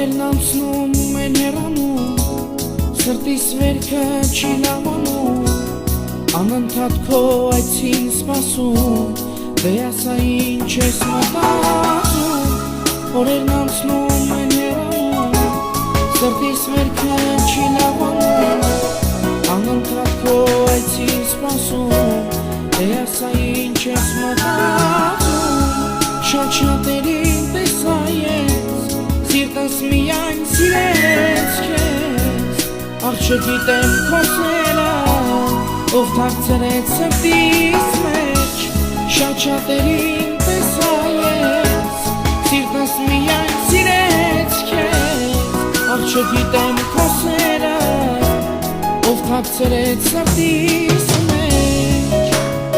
Օրերն անցնում են հեռանում, սրտիս վերքը չի լավանում, անընդհատ քո այցին սպասում, դե ասա ինչ ես մտածում։ Օրերն անցնում են հեռանում, սրտիս վերքը չի լավանում, անընդհատ քո այցին սպասում, դե ասա ինչ ես մտածում։ Շատ-շատերին տեսա ես, սիրտս միայն սիրեց քեզ, ախ չգիտեմ քո սերը, ով թաքցրեց սրտիս մեջ։ Շատ-շատերին տեսա ես, սիրտս միայն սիրեց քեզ, ախ չգիտեմ քո սերը, ով թաքցրեց սրտիս մեջ։